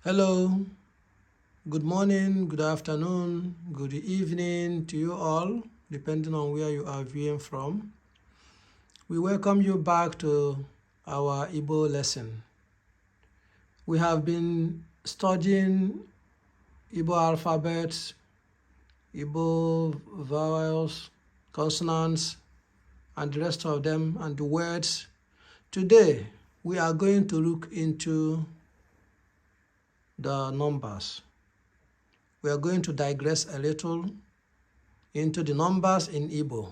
Hello, good morning, good afternoon, good evening to you all, depending on where you are viewing from. We welcome you back to our Igbo lesson. We have been studying Igbo alphabets, Igbo vowels, consonants, and the rest of them, and the words. Today, we are going to look into the numbers. We are going to digress a little into the numbers in Igbo.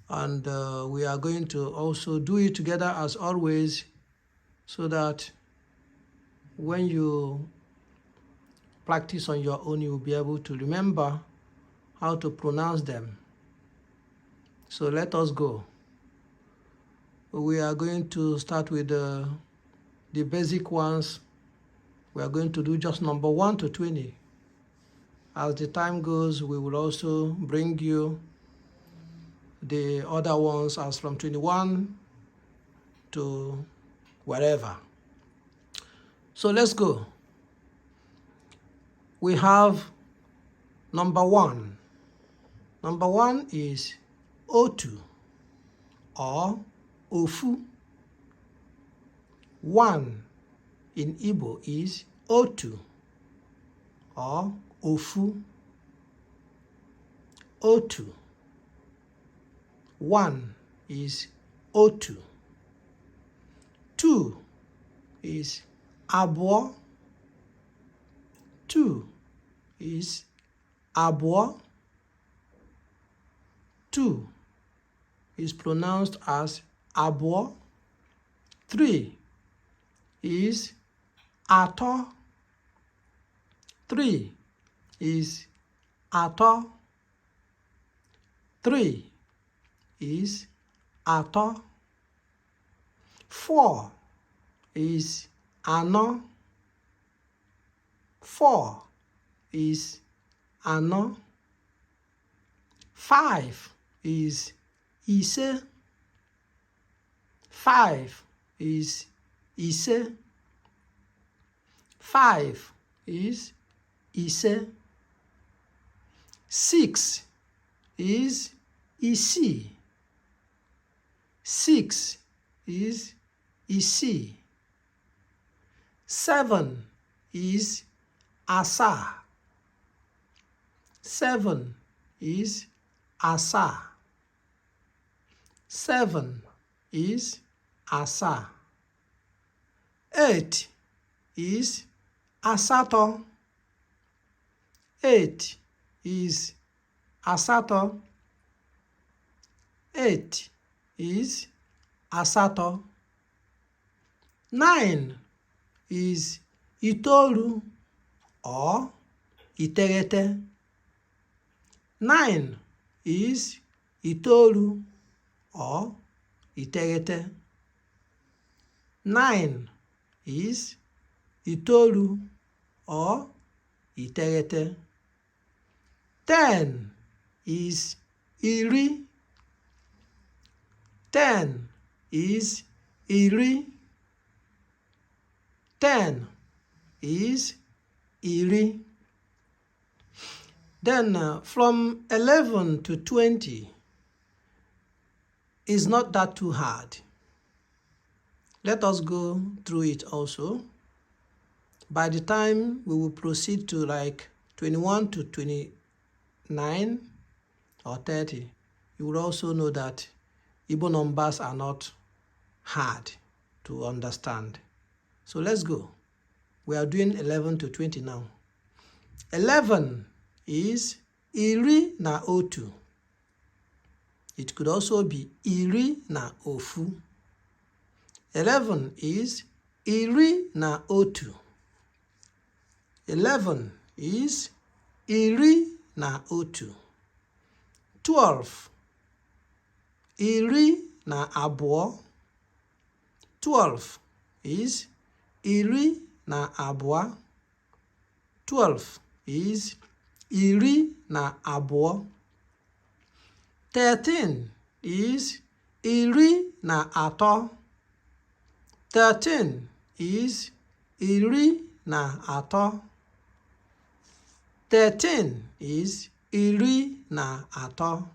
And we are going to also do it together as always, so that when you practice on your own, you will be able to remember how to pronounce them. So let us go. We are going to start with the basic ones. We are going to do just number 1 to 20. As the time goes, we will also bring you the other ones as from 21 to wherever. So let's go. We have number 1. Number 1 is Otu or Ofu. 1 in Igbo is Otu or Ofu. Otu. 1 is Otu. 2 is Abụọ. 2 is Abụọ. 2 is pronounced as Abụọ. 3 is Atọ. 3 is Atọ. 3 is Atọ. 4 is Anọ. 4 is Anọ. 5 is Ise. 5 is Ise. 5 is Ise. 6 is Isii. 6 is Isii. 7 is Asaa. 7 is Asaa. 7 is Asaa. 8 is Asatọ. 8 is Asatọ. 8 is Asatọ. 9 is Itoolu or Iteghete. 9 is Itoolu or Iteghete. 9 is Itoolu or Iteghete. 10 is Iri. 10 is Iri. 10 is Iri. Then from 11 to 20 is not that too hard. Let us go through it also. By the time we will proceed to like 21 to 29 or 30, you will also know that Igbo numbers are not hard to understand. So let's go. We are doing 11 to 20 now. 11 is Iri na Otu. It could also be Iri na Ofu. 11 is Iri na Otu. 11 is Iri na Otu. 12 Iri na Abụọ. 12 is Iri na Abụọ. 12 is Iri na Abụọ. 13 is Iri na Atọ. 13 is iri na atọ. 13 is iri na atọ.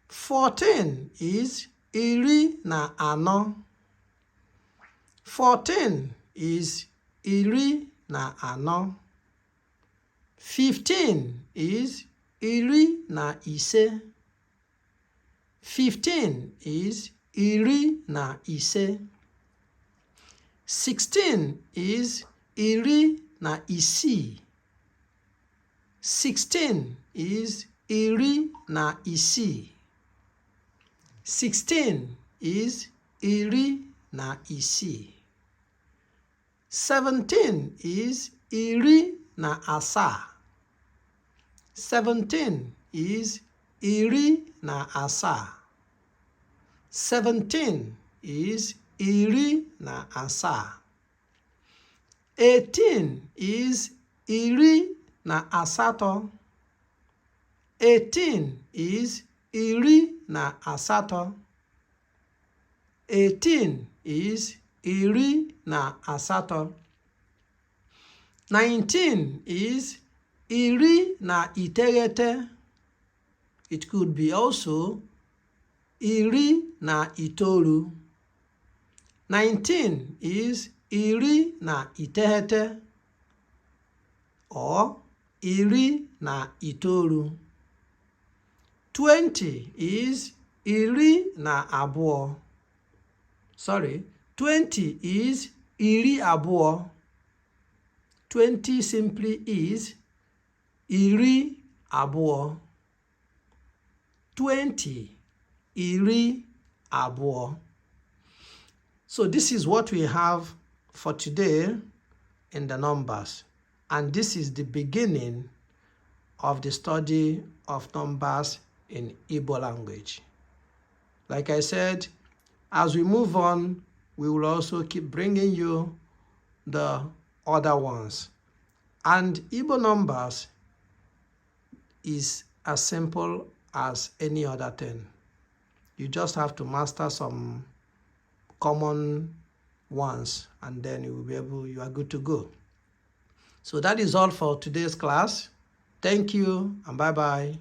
14 is iri na anọ. 14 is iri na anọ. 15 is iri na ise. 15 is iri na ise. 16 is iri na isii. 16 is iri na isii. 16 is iri na isii. 17 is iri na asaa. 17 is iri na asaa. 17 is iri na asaa. 18 is iri na asatọ. 18 is iri na asatọ. 18 is iri na asatọ. 19 is iri na iteghete. It could be also iri na itoolu. 19 is iri na iteghete or iri na itoolu. 20 is iri na abụọ. 20 is iri abụọ. 20 simply is iri abụọ. 20 iri abụọ. So this is what we have for today in the numbers, and this is the beginning of the study of numbers in Igbo language. Like I said, as we move on, we will also keep bringing you the other ones. And Igbo numbers is as simple as any other thing. You just have to master some common ones, and then you are good to go. So that is all for today's class. Thank you and bye-bye.